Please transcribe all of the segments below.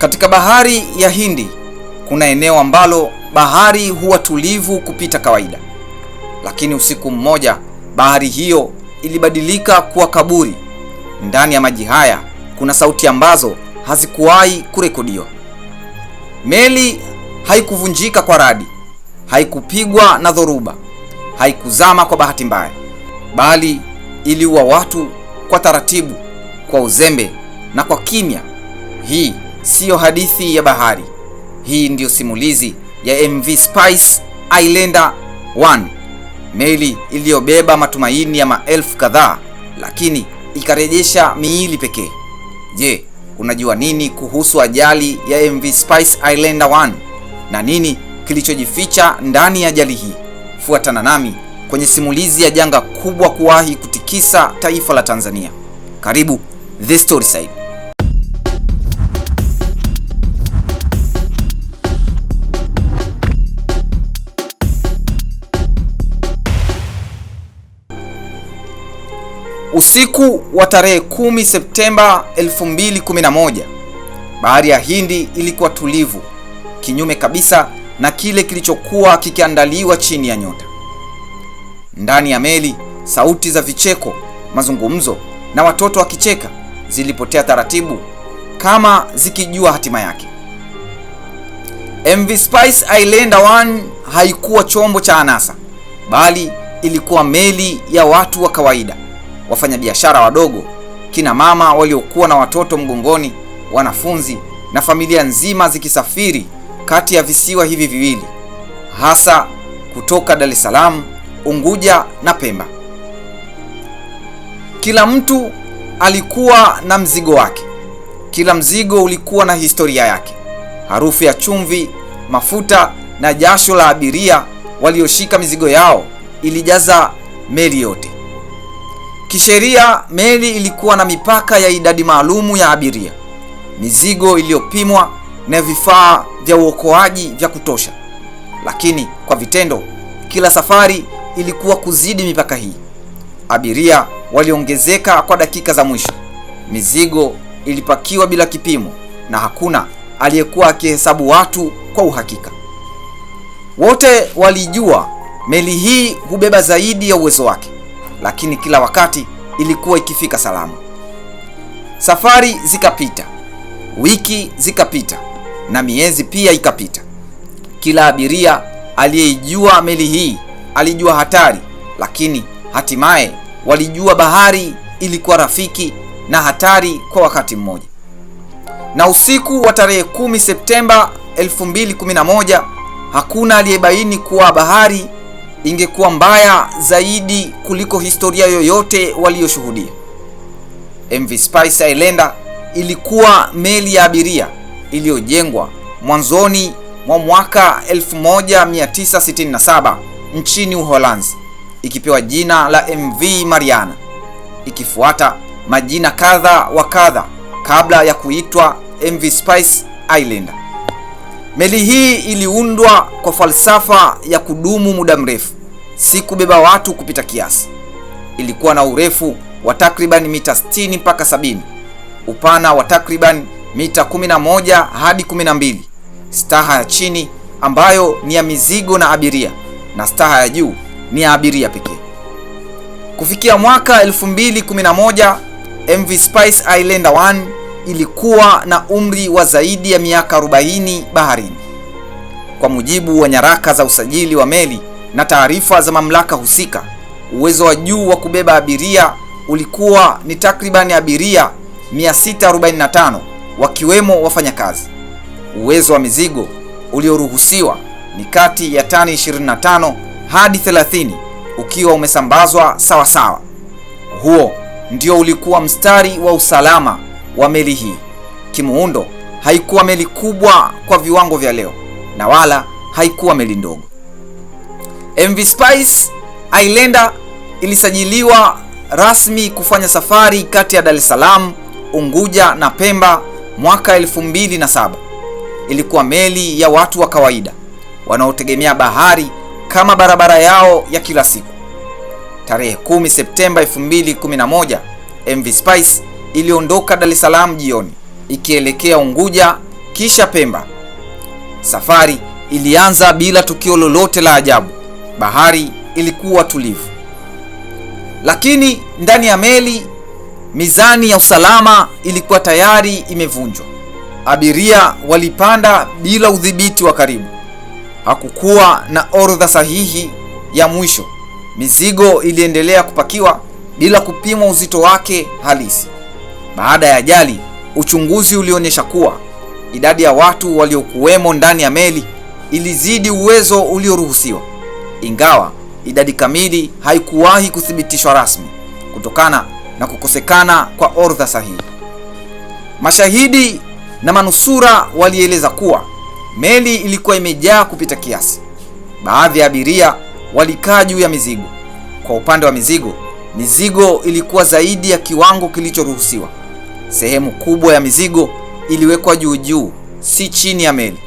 Katika bahari ya Hindi kuna eneo ambalo bahari huwa tulivu kupita kawaida, lakini usiku mmoja bahari hiyo ilibadilika kuwa kaburi. Ndani ya maji haya kuna sauti ambazo hazikuwahi kurekodiwa. Meli haikuvunjika kwa radi, haikupigwa na dhoruba, haikuzama kwa bahati mbaya, bali iliua watu kwa taratibu, kwa uzembe na kwa kimya. Hii siyo hadithi ya bahari. Hii ndiyo simulizi ya MV Spice Islander 1, meli iliyobeba matumaini ya maelfu kadhaa, lakini ikarejesha miili pekee. Je, unajua nini kuhusu ajali ya MV Spice Islander 1 na nini kilichojificha ndani ya ajali hii? Fuatana nami kwenye simulizi ya janga kubwa kuwahi kutikisa taifa la Tanzania. Karibu The Storyside. Usiku wa tarehe 10 Septemba 2011, bahari ya Hindi ilikuwa tulivu, kinyume kabisa na kile kilichokuwa kikiandaliwa chini ya nyota. Ndani ya meli, sauti za vicheko, mazungumzo na watoto wakicheka zilipotea taratibu, kama zikijua hatima yake. MV Spice Islander 1 haikuwa chombo cha anasa, bali ilikuwa meli ya watu wa kawaida, wafanyabiashara wadogo, kina mama waliokuwa na watoto mgongoni, wanafunzi na familia nzima zikisafiri kati ya visiwa hivi viwili, hasa kutoka Dar es Salaam, Unguja na Pemba. Kila mtu alikuwa na mzigo wake. Kila mzigo ulikuwa na historia yake. Harufu ya chumvi, mafuta na jasho la abiria walioshika mizigo yao ilijaza meli yote. Kisheria, meli ilikuwa na mipaka ya idadi maalumu ya abiria, mizigo iliyopimwa na vifaa vya uokoaji vya kutosha. Lakini kwa vitendo, kila safari ilikuwa kuzidi mipaka hii. Abiria waliongezeka kwa dakika za mwisho. Mizigo ilipakiwa bila kipimo na hakuna aliyekuwa akihesabu watu kwa uhakika. Wote walijua meli hii hubeba zaidi ya uwezo wake, lakini kila wakati ilikuwa ikifika salama. Safari zikapita, wiki zikapita na miezi pia ikapita. Kila abiria aliyeijua meli hii alijua hatari, lakini hatimaye walijua bahari ilikuwa rafiki na hatari kwa wakati mmoja. Na usiku wa tarehe 10 Septemba 2011, hakuna aliyebaini kuwa bahari ingekuwa mbaya zaidi kuliko historia yoyote waliyoshuhudia. MV Spice Islander ilikuwa meli ya abiria iliyojengwa mwanzoni mwa mwaka 1967 nchini Uholanzi, ikipewa jina la MV Mariana, ikifuata majina kadha wa kadha kabla ya kuitwa MV Spice Islander. Meli hii iliundwa kwa falsafa ya kudumu muda mrefu, si kubeba watu kupita kiasi. Ilikuwa na urefu wa takriban mita 60 mpaka 70, upana wa takriban mita 11 hadi 12, staha ya chini ambayo ni ya mizigo na abiria, na staha ya juu ni ya abiria pekee. Kufikia mwaka 2011, MV Spice Islander 1 ilikuwa na umri wa zaidi ya miaka 40 baharini. Kwa mujibu wa nyaraka za usajili wa meli na taarifa za mamlaka husika, uwezo wa juu wa kubeba abiria ulikuwa ni takriban abiria 645, wakiwemo wafanyakazi. Uwezo wa mizigo ulioruhusiwa ni kati ya tani 25 hadi 30, ukiwa umesambazwa sawa sawa. Huo ndio ulikuwa mstari wa usalama wa meli hii. Kimuundo, haikuwa meli kubwa kwa viwango vya leo, na wala haikuwa meli ndogo. MV Spice Islander ilisajiliwa rasmi kufanya safari kati ya Dar es Salaam, Unguja na Pemba mwaka 2007. Ilikuwa meli ya watu wa kawaida wanaotegemea bahari kama barabara yao ya kila siku. Tarehe 10 Septemba 2011, MV Spice iliondoka Dar es Salaam jioni ikielekea Unguja kisha Pemba. Safari ilianza bila tukio lolote la ajabu. Bahari ilikuwa tulivu. Lakini ndani ya meli, mizani ya usalama ilikuwa tayari imevunjwa. Abiria walipanda bila udhibiti wa karibu. Hakukuwa na orodha sahihi ya mwisho. Mizigo iliendelea kupakiwa bila kupimwa uzito wake halisi. Baada ya ajali, uchunguzi ulionyesha kuwa idadi ya watu waliokuwemo ndani ya meli ilizidi uwezo ulioruhusiwa, ingawa idadi kamili haikuwahi kuthibitishwa rasmi kutokana na kukosekana kwa orodha sahihi. Mashahidi na manusura walieleza kuwa meli ilikuwa imejaa kupita kiasi. Baadhi ya abiria walikaa juu ya mizigo. Kwa upande wa mizigo ilikuwa zaidi ya kiwango kilichoruhusiwa. Sehemu kubwa ya mizigo iliwekwa juu, si chini ya meli.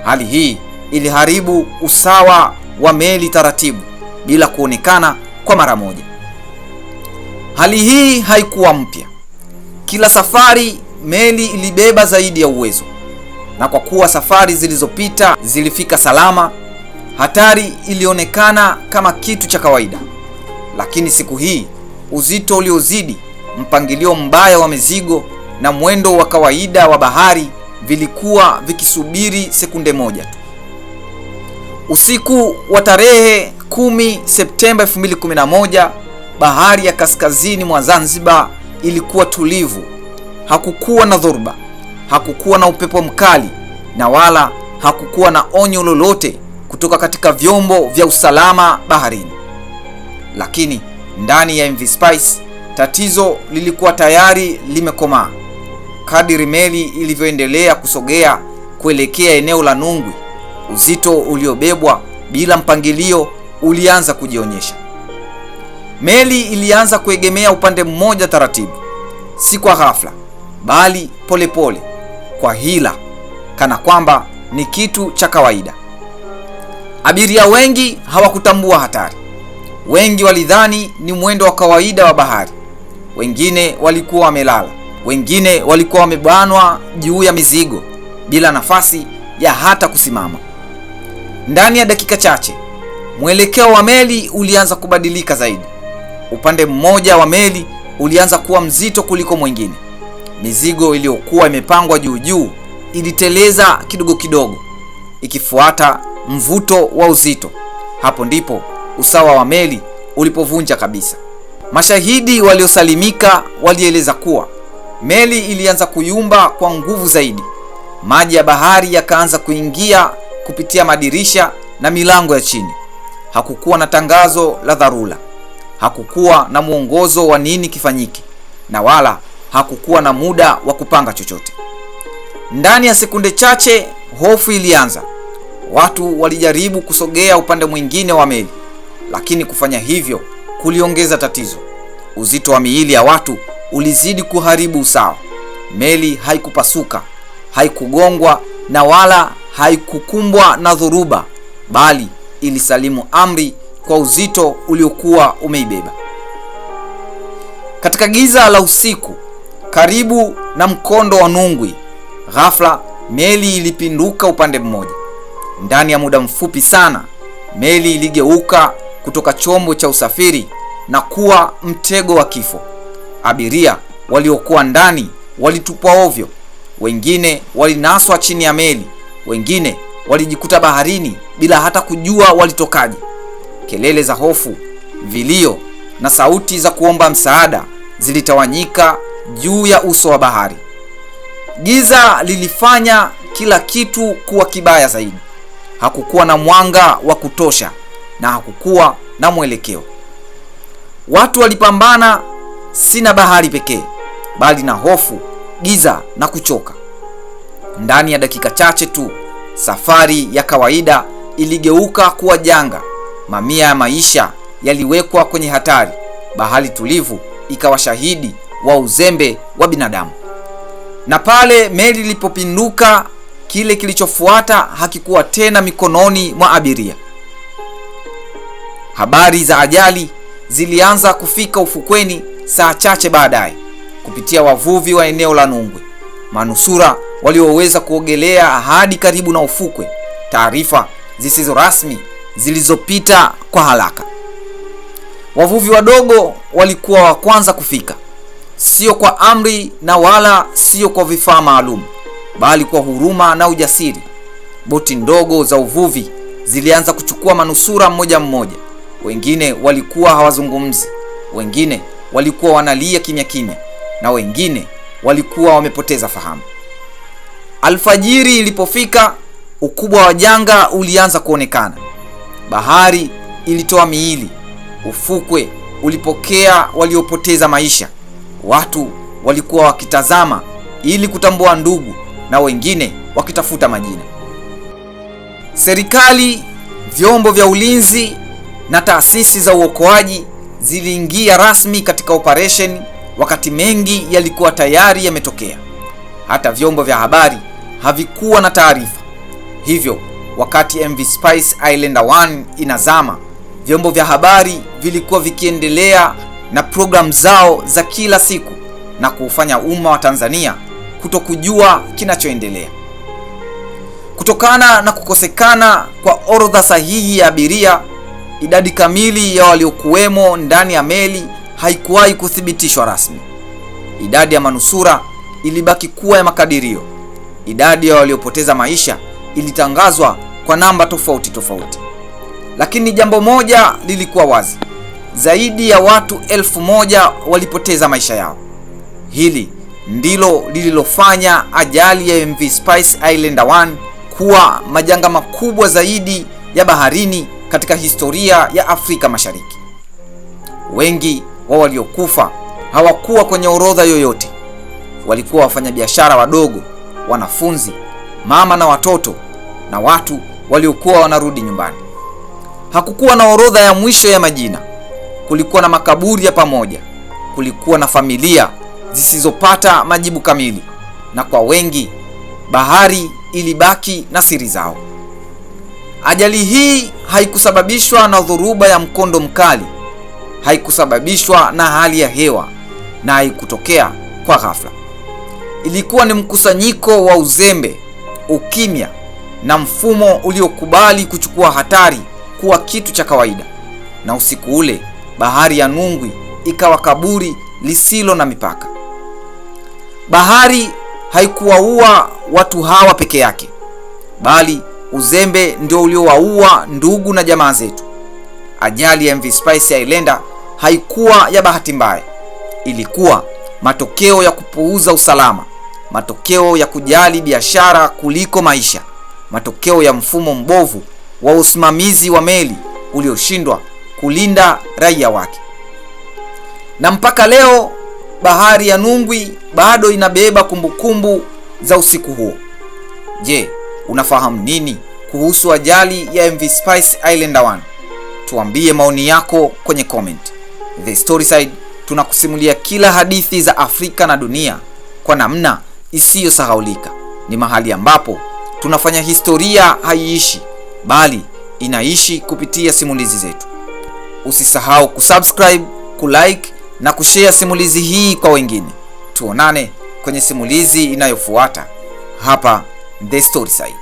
Hali hii iliharibu usawa wa meli taratibu, bila kuonekana kwa mara moja. Hali hii haikuwa mpya. Kila safari meli ilibeba zaidi ya uwezo, na kwa kuwa safari zilizopita zilifika salama, hatari ilionekana kama kitu cha kawaida. Lakini siku hii, uzito uliozidi, mpangilio mbaya wa mizigo na mwendo wa kawaida wa bahari vilikuwa vikisubiri sekunde moja tu. Usiku wa tarehe 10 Septemba 2011, bahari ya kaskazini mwa Zanzibar ilikuwa tulivu. Hakukuwa na dhoruba, hakukuwa na upepo mkali, na wala hakukuwa na onyo lolote kutoka katika vyombo vya usalama baharini. Lakini ndani ya MV Spice tatizo lilikuwa tayari limekomaa. Kadiri meli ilivyoendelea kusogea kuelekea eneo la Nungwi, uzito uliobebwa bila mpangilio ulianza kujionyesha. Meli ilianza kuegemea upande mmoja taratibu, si kwa ghafla, bali polepole, kwa hila, kana kwamba ni kitu cha kawaida. Abiria wengi hawakutambua hatari. Wengi walidhani ni mwendo wa kawaida wa bahari. Wengine walikuwa wamelala, wengine walikuwa wamebanwa juu ya mizigo bila nafasi ya hata kusimama. Ndani ya dakika chache, mwelekeo wa meli ulianza kubadilika zaidi. Upande mmoja wa meli ulianza kuwa mzito kuliko mwingine. Mizigo iliyokuwa imepangwa juu iliteleza kidogo kidogo, ikifuata mvuto wa uzito. Hapo ndipo usawa wa meli ulipovunja kabisa. Mashahidi waliosalimika walieleza kuwa meli ilianza kuyumba kwa nguvu zaidi. Maji ya bahari yakaanza kuingia kupitia madirisha na milango ya chini. Hakukuwa na tangazo la dharura, hakukuwa na mwongozo wa nini kifanyike, na wala hakukuwa na muda wa kupanga chochote. Ndani ya sekunde chache hofu ilianza. Watu walijaribu kusogea upande mwingine wa meli, lakini kufanya hivyo kuliongeza tatizo. Uzito wa miili ya watu ulizidi kuharibu usawa. Meli haikupasuka, haikugongwa, na wala haikukumbwa na dhoruba, bali ilisalimu amri kwa uzito uliokuwa umeibeba. Katika giza la usiku, karibu na mkondo wa Nungwi, ghafla meli ilipinduka upande mmoja. Ndani ya muda mfupi sana, meli iligeuka kutoka chombo cha usafiri na kuwa mtego wa kifo. Abiria waliokuwa ndani walitupwa ovyo, wengine walinaswa chini ya meli, wengine walijikuta baharini bila hata kujua walitokaje. Kelele za hofu, vilio na sauti za kuomba msaada zilitawanyika juu ya uso wa bahari. Giza lilifanya kila kitu kuwa kibaya zaidi. Hakukuwa na mwanga wa kutosha na hakukuwa na mwelekeo. Watu walipambana si na bahari pekee, bali na hofu, giza na kuchoka. Ndani ya dakika chache tu, safari ya kawaida iligeuka kuwa janga. Mamia ya maisha yaliwekwa kwenye hatari. Bahari tulivu ikawa shahidi wa uzembe wa binadamu. Na pale meli ilipopinduka, kile kilichofuata hakikuwa tena mikononi mwa abiria. Habari za ajali zilianza kufika ufukweni saa chache baadaye kupitia wavuvi wa eneo la Nungwi. Manusura walioweza kuogelea hadi karibu na ufukwe, taarifa zisizo rasmi zilizopita kwa haraka. Wavuvi wadogo walikuwa wa kwanza kufika, sio kwa amri na wala sio kwa vifaa maalum, bali kwa huruma na ujasiri. Boti ndogo za uvuvi zilianza kuchukua manusura mmoja mmoja. Wengine walikuwa hawazungumzi, wengine walikuwa wanalia kimya kimya, na wengine walikuwa wamepoteza fahamu. Alfajiri ilipofika, ukubwa wa janga ulianza kuonekana. Bahari ilitoa miili, ufukwe ulipokea waliopoteza maisha. Watu walikuwa wakitazama ili kutambua ndugu, na wengine wakitafuta majina. Serikali, vyombo vya ulinzi na taasisi za uokoaji ziliingia rasmi katika operation wakati mengi yalikuwa tayari yametokea. Hata vyombo vya habari havikuwa na taarifa. Hivyo wakati MV Spice Islander 1 inazama, vyombo vya habari vilikuwa vikiendelea na programu zao za kila siku na kuufanya umma wa Tanzania kutokujua kinachoendelea. Kutokana na kukosekana kwa orodha sahihi ya abiria, idadi kamili ya waliokuwemo ndani ya meli haikuwahi kuthibitishwa rasmi. Idadi ya manusura ilibaki kuwa ya makadirio. Idadi ya waliopoteza maisha ilitangazwa kwa namba tofauti tofauti. Lakini jambo moja lilikuwa wazi: zaidi ya watu 1000 walipoteza maisha yao. Hili ndilo lililofanya ajali ya MV Spice Islander 1 kuwa majanga makubwa zaidi ya baharini katika historia ya Afrika Mashariki. Wengi wa waliokufa hawakuwa kwenye orodha yoyote. Walikuwa wafanyabiashara wadogo, wanafunzi, mama na watoto, na watu waliokuwa wanarudi nyumbani. Hakukuwa na orodha ya mwisho ya majina. Kulikuwa na makaburi ya pamoja. Kulikuwa na familia zisizopata majibu kamili, na kwa wengi bahari ilibaki na siri zao. Ajali hii haikusababishwa na dhoruba ya mkondo mkali, haikusababishwa na hali ya hewa, na haikutokea kwa ghafla. Ilikuwa ni mkusanyiko wa uzembe, ukimya na mfumo uliokubali kuchukua hatari kuwa kitu cha kawaida. Na usiku ule bahari ya Nungwi ikawa kaburi lisilo na mipaka. Bahari haikuwaua watu hawa peke yake, bali uzembe ndio uliowaua ndugu na jamaa zetu. Ajali ya MV Spice Islander haikuwa ya bahati mbaya. Ilikuwa matokeo ya kupuuza usalama, matokeo ya kujali biashara kuliko maisha, matokeo ya mfumo mbovu wa usimamizi wa meli ulioshindwa kulinda raia wake. Na mpaka leo bahari ya Nungwi bado inabeba kumbukumbu za usiku huo. Je, unafahamu nini kuhusu ajali ya MV Spice Islander 1? Tuambie maoni yako kwenye comment. The Storyside tunakusimulia kila hadithi za Afrika na dunia kwa namna isiyosahaulika. Ni mahali ambapo tunafanya historia haiishi, bali inaishi kupitia simulizi zetu. Usisahau kusubscribe, kulike na kushare simulizi hii kwa wengine. Tuonane kwenye simulizi inayofuata hapa The Storyside.